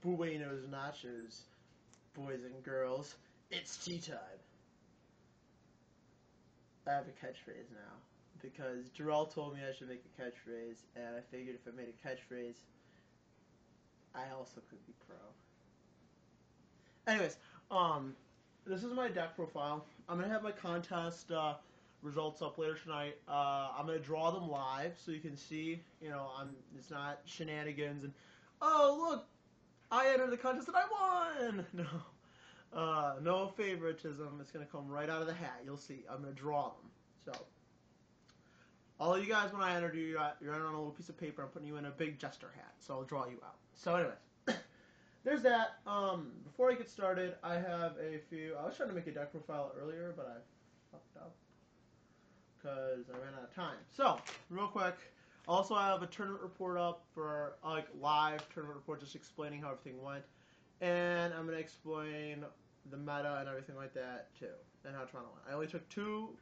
Buenos nachos, boys and girls. It's tea time. I have a catchphrase now because Jarrell told me I should make a catchphrase, and I figured if I made a catchphrase, I also could be pro. Anyways, this is my deck profile. I'm gonna have my contest results up later tonight. I'm gonna draw them live so you can see. You know, it's not shenanigans and oh look, I entered the contest and I won. No, no favoritism. It's gonna come right out of the hat. You'll see. I'm gonna draw them. So, all of you guys, when I enter you, you're on a little piece of paper. I'm putting you in a big jester hat. So I'll draw you out. So anyways, there's that. Before I get started, I have a few. I was trying to make a deck profile earlier, but I fucked up because I ran out of time. So real quick. Also, I have a tournament report up for like live tournament report, just explaining how everything went, and I'm gonna explain the meta and everything like that too, and how Toronto went. I only took 2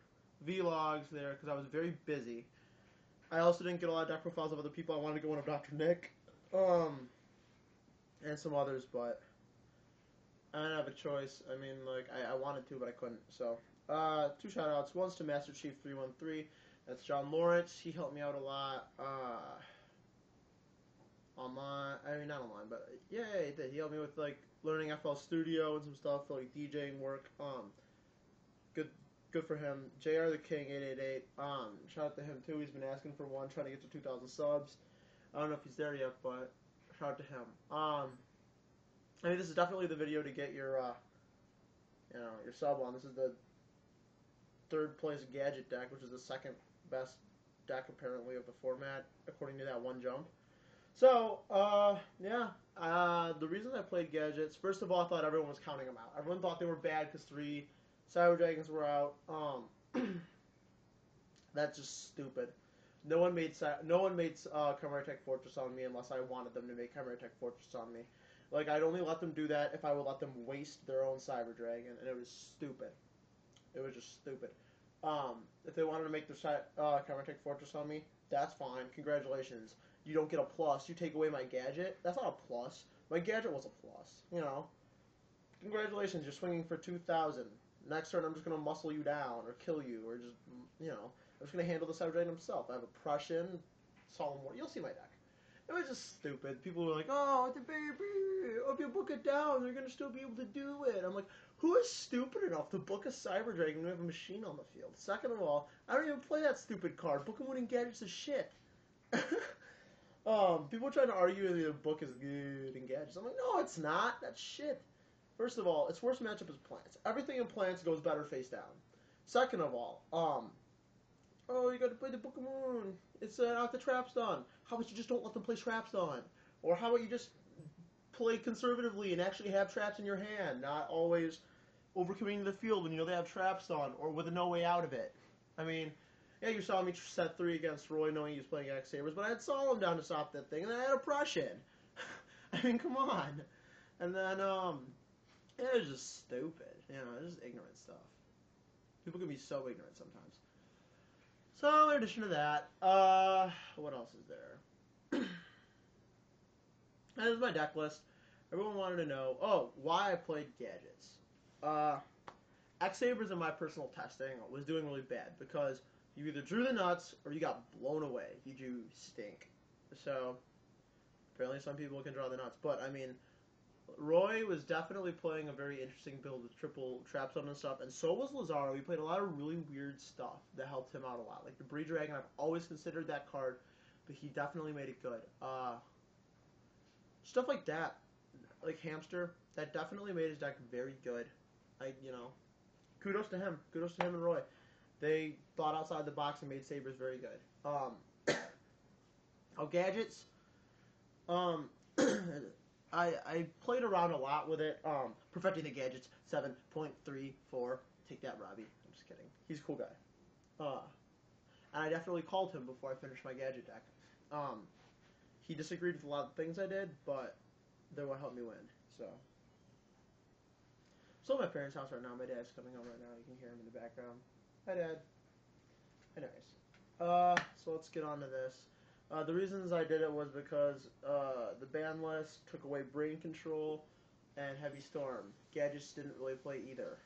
vlogs there because I was very busy. I also didn't get a lot of deck profiles of other people. I wanted to get one of Dr. Nick, and some others, but I didn't have a choice. I mean, like I wanted to, but I couldn't. So, 2 shout outs. One's to Master Chief 313. That's John Lawrence. He helped me out a lot online. I mean, not online, but yeah, he did. He helped me with like learning FL Studio and some stuff for like DJing work. Good for him. JR the King 888. Shout out to him too. He's been asking for one, trying to get to 2,000 subs. I don't know if he's there yet, but shout out to him. I mean, this is definitely the video to get your your sub on. This is the 3rd place Gadget deck, which is the 2nd best deck apparently of the format according to that one jump. So yeah, the reason I played Gadgets, first of all, I thought everyone was counting them out. Everyone thought they were bad because 3 Cyber Dragons were out. That's just stupid. No one made Chimera Tech Fortress on me unless I wanted them to make Chimera Tech Fortress on me. Like, I'd only let them do that if I would let them waste their own Cyber Dragon, and it was stupid. It was just stupid. If they wanted to make their Chimera Tech Fortress on me, that's fine. Congratulations. You don't get a plus. You take away my Gadget. That's not a plus. My Gadget was a plus. You know. Congratulations. You're swinging for 2,000. Next turn, I'm just gonna muscle you down or kill you or just I'm just gonna handle the Cyber Dragon himself. I have a Prussian, Solemn War. You'll see my deck. It was just stupid. People were like, "Oh, the baby! If you book it down, they're gonna still be able to do it." I'm like, who is stupid enough to book a Cyber Dragon when we have a Machine on the field? Second of all, I don't even play that stupid card. Book and winning Gadgets is shit. People trying to argue that the book is good in Gadgets. I'm like, no, it's not. That's shit. First of all, its worst matchup is Plants. Everything in Plants goes better face down. Second of all, oh, you got to play the Book of Moon. It's not the Traps done. How about you just don't let them play Traps on? Or how about you just play conservatively and actually have traps in your hand, not always overcommitting the field when you know they have traps on, or with a no way out of it. I mean, yeah, you saw me set 3 against Roy knowing he was playing X-Sabers, but I had Solemn down to stop that thing, and then I had a Prussian. I mean, come on. And then, it was just stupid. You know, it's just ignorant stuff. People can be so ignorant sometimes. So, in addition to that, what else is there? That is my deck list. Everyone wanted to know, why I played Gadgets. X-Sabers in my personal testing was doing really bad because you either drew the nuts or you got blown away. You drew stink. So, apparently some people can draw the nuts. But, I mean, Roy was definitely playing a very interesting build with triple traps on and stuff, and so was Lazaro. He played a lot of really weird stuff that helped him out a lot. Like the Bree Dragon, I've always considered that card, but he definitely made it good. Stuff like that, like Hamster, that definitely made his deck very good. Kudos to him. Kudos to him and Roy. They thought outside the box and made Sabers very good. Gadgets. I played around a lot with it. Perfecting the Gadgets 7.34. Take that, Robbie. I'm just kidding. He's a cool guy. And I definitely called him before I finished my Gadget deck. He disagreed with a lot of things I did, but they're what helped me win. So at my parents' house right now. My dad's coming home right now. You can hear him in the background. Hi, Dad. Anyways. So let's get on to this. The reasons I did it was because the ban list took away Brain Control and Heavy Storm. Gadgets didn't really play either.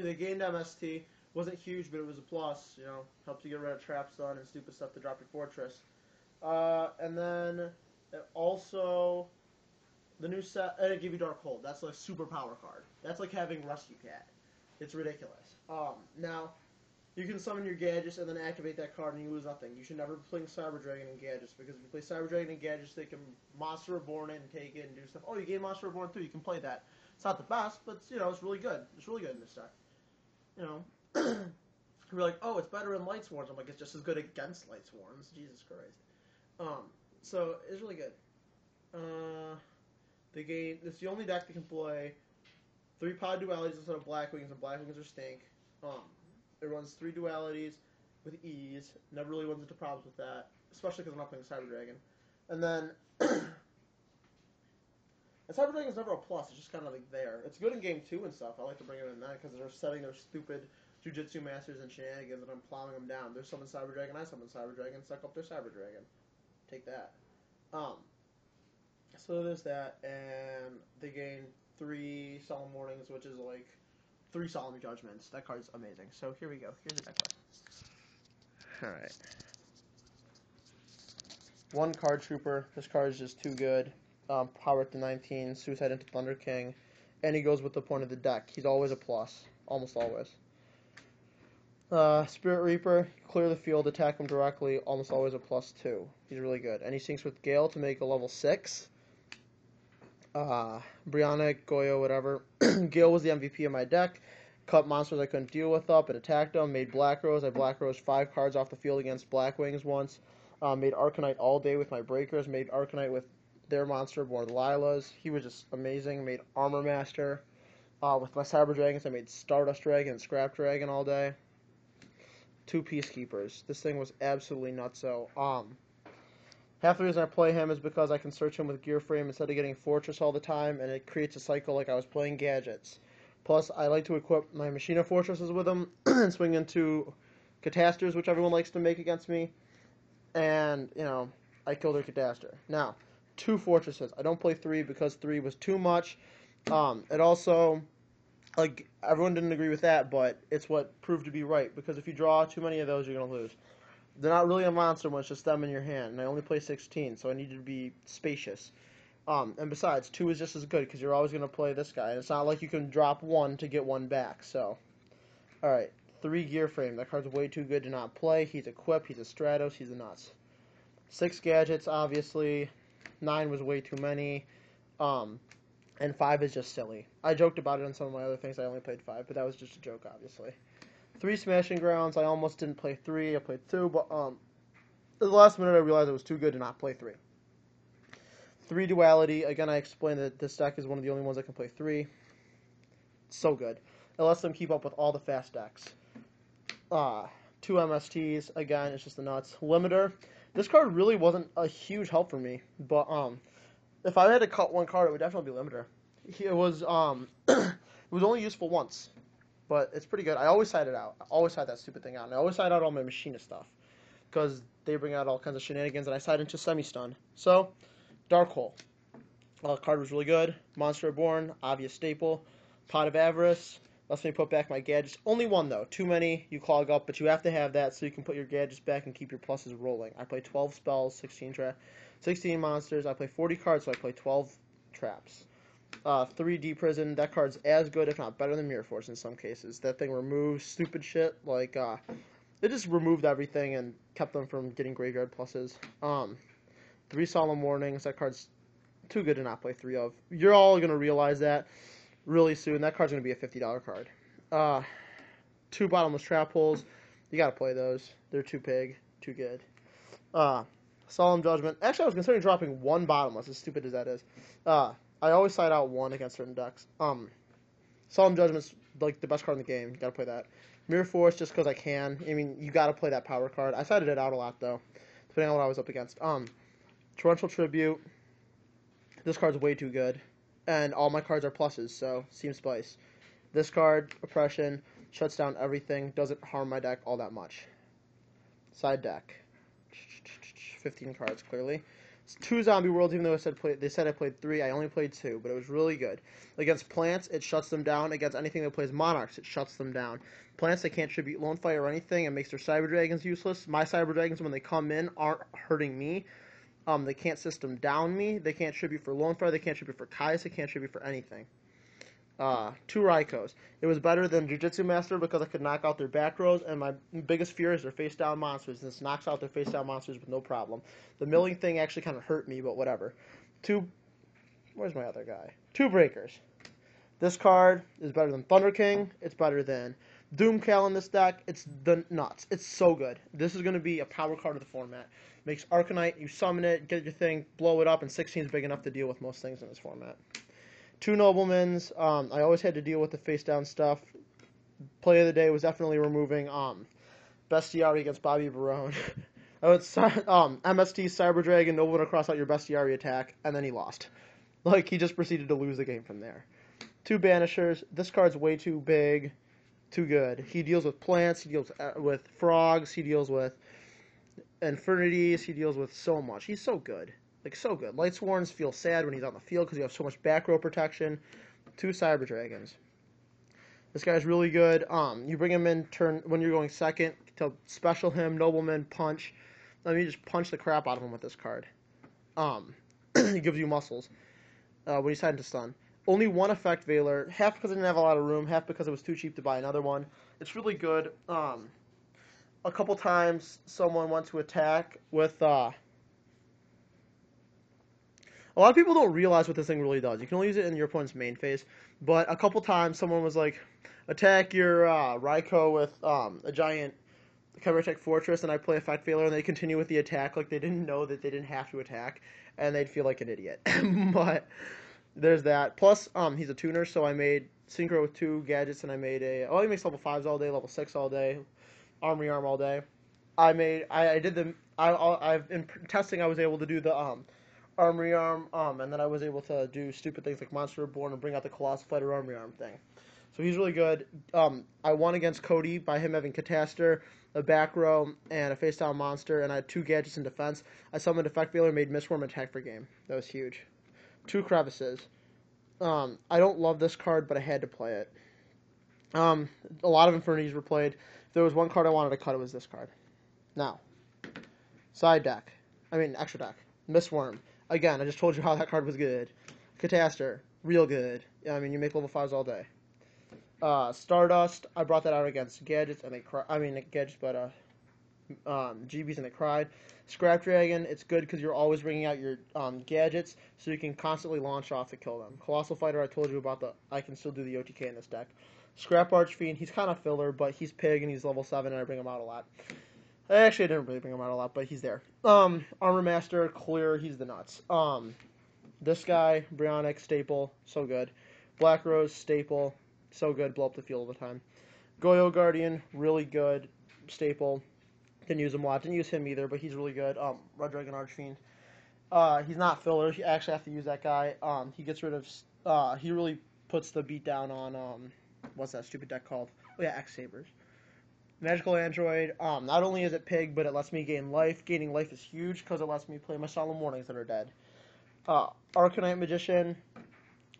They gained MST. Wasn't huge, but it was a plus. You know, helped you get rid of Trap Stun and stupid stuff to drop your Fortress. And then also the new set, and it gave you Dark Hold. That's like super power card. That's like having Rescue Cat. It's ridiculous. Now you can summon your Gadgets and then activate that card and you lose nothing. You should never be playing Cyber Dragon and Gadgets because if you play Cyber Dragon and Gadgets, they can Monster Reborn it and take it and do stuff. Oh, you gain Monster Reborn too. You can play that. It's not the best, but you know it's really good. It's really good in this deck. You know, you're like, oh, it's better than Light Sworns. I'm like, it's just as good against Light Sworns. Jesus Christ. So it's really good. The game. It's the only deck that can play 3 pod dualities instead of Black Wings, and Black Wings are stink. It runs 3 dualities with ease. Never really runs into problems with that, especially because I'm not playing Cyber Dragon. And then, and Cyber Dragon is never a plus. It's just kind of like there. It's good in game 2 and stuff. I like to bring it in that because they're setting their stupid Jujutsu Masters and shenanigans, and I'm plowing them down. They're summon Cyber Dragon. I summon Cyber Dragon. Suck up their Cyber Dragon. Take that. So there's that, and they gain 3 Solemn Warnings, which is like 3 Solemn Judgments. That card's amazing. So here we go. Here's the deck list. Alright. 1 Card Trooper. This card is just too good. Power up to 19. Suicide into Thunder King. And he goes with the point of the deck. He's always a plus. Almost always. Spirit Reaper. Clear the field. Attack him directly. Almost always a +2. He's really good. And he syncs with Gale to make a level 6. Brianna, Goyo, whatever. Gale was the MVP of my deck. Cut monsters I couldn't deal with up and attacked them. Made Black Rose. I Black Rose 5 cards off the field against Black Wings once. Made Arcanite all day with my breakers. Made Arcanite with their monster, more Lilas. He was just amazing. Made Armor Master. With my Cyber Dragons, I made Stardust Dragon and Scrap Dragon all day. 2 Peacekeepers. This thing was absolutely nutso. Half the reason I play him is because I can search him with Gear Frame instead of getting Fortress all the time, and it creates a cycle like I was playing Gadgets. Plus, I like to equip my Machina Fortresses with him and swing into Catasters, which everyone likes to make against me. And, you know, I kill their Cataster. Now, 2 Fortresses. I don't play 3 because 3 was too much. It also, like, everyone didn't agree with that, but it's what proved to be right. Because if you draw too many of those, you're going to lose. They're not really a monster when it's just them in your hand. And I only play 16, so I needed to be spacious. And besides, 2 is just as good because you're always going to play this guy. And it's not like you can drop 1 to get 1 back. So, alright. 3 Gear Frame. That card's way too good to not play. He's equipped. He's a Stratos. He's a nuts. 6 Gadgets, obviously. 9 was way too many. And 5 is just silly. I joked about it on some of my other things. I only played 5, but that was just a joke, obviously. 3 Smashing Grounds. I almost didn't play 3. I played 2, but at the last minute I realized it was too good to not play 3. 3 Duality. Again, I explained that this deck is one of the only ones that can play 3. It's so good. It lets them keep up with all the fast decks. 2 MSTs. Again, it's just the nuts. Limiter. This card really wasn't a huge help for me, but if I had to cut 1 card, it would definitely be Limiter. It was it was only useful once. But it's pretty good. I always side it out. I always side that stupid thing out. And I always side out all my Machina stuff. Because they bring out all kinds of shenanigans, and I side into Semi-Stun. So, Dark Hole. Card was really good. Monster Reborn, obvious staple. Pot of Avarice. Lets me put back my gadgets. Only 1, though. Too many, you clog up. But you have to have that so you can put your gadgets back and keep your pluses rolling. I play 12 spells, 16 monsters. I play 40 cards, so I play 12 traps. 3D Prison, that card's as good, if not better than Mirror Force in some cases. That thing removes stupid shit, like, it just removed everything and kept them from getting graveyard pluses. 3 Solemn Warnings, that card's too good to not play 3 of. You're all going to realize that really soon. That card's going to be a $50 card. 2 Bottomless Trap Holes, you got to play those. They're too big, too good. Solemn Judgment, actually I was considering dropping 1 Bottomless, as stupid as that is. I always side out 1 against certain decks. Solemn Judgment's like the best card in the game. You gotta play that. Mirror Force just because I can. I mean, you gotta play that power card. I sided it out a lot though, depending on what I was up against. Torrential Tribute. This card's way too good, and all my cards are pluses. So Seam Spice. This card, Oppression, shuts down everything. Doesn't harm my deck all that much. Side deck. 15 cards, clearly. It's 2 Zombie Worlds, even though they said I played 3. I only played 2, but it was really good. Against plants, it shuts them down. Against anything that plays Monarchs, it shuts them down. Plants, they can't tribute Lone Fire or anything. It makes their Cyber Dragons useless. My Cyber Dragons, when they come in, aren't hurting me. They can't system down me. They can't tribute for Lone Fire. They can't tribute for Kai's. They can't tribute for anything. 2 Raikos. It was better than Jiu-Jitsu Master because I could knock out their back rows, and my biggest fear is their face-down monsters. This knocks out their face-down monsters with no problem. The milling thing actually kind of hurt me, but whatever. Where's my other guy? 2 Breakers. This card is better than Thunder King. It's better than Doomcal in this deck. It's the nuts. It's so good. This is going to be a power card of the format. Makes Arcanite, you summon it, get your thing, blow it up, and 16 is big enough to deal with most things in this format. 2 Noblemans. I always had to deal with the face-down stuff. Play of the day was definitely removing Bestiary against Bobby Barone. MST Cyber Dragon, Nobleman to cross out your Bestiary attack, and then he lost. Like, he just proceeded to lose the game from there. 2 Banishers. This card's way too big, too good. He deals with plants, he deals with frogs, he deals with infinities, he deals with so much. He's so good. Like, so good. Lightsworns feel sad when he's on the field because you have so much back row protection. 2 Cyber Dragons. This guy's really good. You bring him in when you're going second to special him, Nobleman, punch. Let me just punch the crap out of him with this card. He gives you muscles when he's heading to stun. Only 1 effect Veiler, half because I didn't have a lot of room, half because it was too cheap to buy another one. It's really good. A couple times someone went to attack with... A lot of people don't realize what this thing really does. You can only use it in your opponent's main phase, but a couple times someone was like, attack your Raikou with a giant Chimera Fortress, and I play Effect Veiler, and they continue with the attack like they didn't know that they didn't have to attack, and they'd feel like an idiot. But there's that. Plus, he's a tuner, so I made Synchro with 2 gadgets, and I made he makes level 5s all day, level 6 all day, Armory Arm all day. In testing, I was able to do the Armory Arm, and then I was able to do stupid things like Monster Reborn and bring out the Colossal Fighter Armory Arm thing. So he's really good. I won against Cody by him having Cataster, a back row, and a face-down monster, and I had 2 gadgets in defense. I summoned Effect Veiler, made Mistworm attack for game. That was huge. 2 Crevices. I don't love this card, but I had to play it. A lot of Infinities were played. If there was one card I wanted to cut, it was this card. Now, extra deck. Mistworm. Again, I just told you how that card was good. Cataster, real good. Yeah, you make level 5s all day. Stardust, I brought that out against Gadgets, and they GBs, and they cried. Scrap Dragon, it's good because you're always bringing out your Gadgets, so you can constantly launch off to kill them. Colossal Fighter, I told you about I can still do the OTK in this deck. Scrap Archfiend, he's kind of filler, but he's pig, and he's level 7, and I bring him out a lot. Actually, I didn't really bring him out a lot, but he's there. Armor Master, clear, he's the nuts. This guy, Brionic, staple, so good. Black Rose, staple, so good, blow up the field all the time. Goyo Guardian, really good, staple. Didn't use him a lot, didn't use him either, but he's really good. Red Dragon Archfiend. He's not filler, you actually have to use that guy. He gets rid of, he really puts the beat down on, what's that stupid deck called? Oh yeah, X-Sabers. Magical Android, not only is it pig, but it lets me gain life. Gaining life is huge because it lets me play my Solemn Warnings that are dead. Arcanite Magician,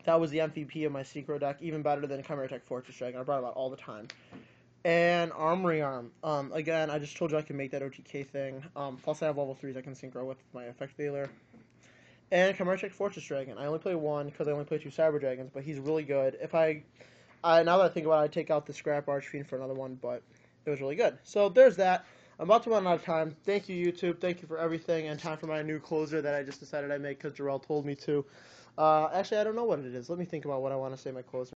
that was the MVP of my Synchro deck, even better than Chimera Fortress Dragon. I brought it out all the time. And Armory Arm, again, I just told you I can make that OTK thing. Plus I have level 3s I can Synchro with my Effect Veiler. And Chimera Fortress Dragon, I only play 1 because I only play 2 Cyber Dragons, but he's really good. Now that I think about it, I'd take out the Scrap Archfiend for another one, but it was really good. So there's that. I'm about to run out of time. Thank you, YouTube. Thank you for everything. And time for my new closer that I just decided I'd make because Jarrell told me to. Actually, I don't know what it is. Let me think about what I want to say my closer.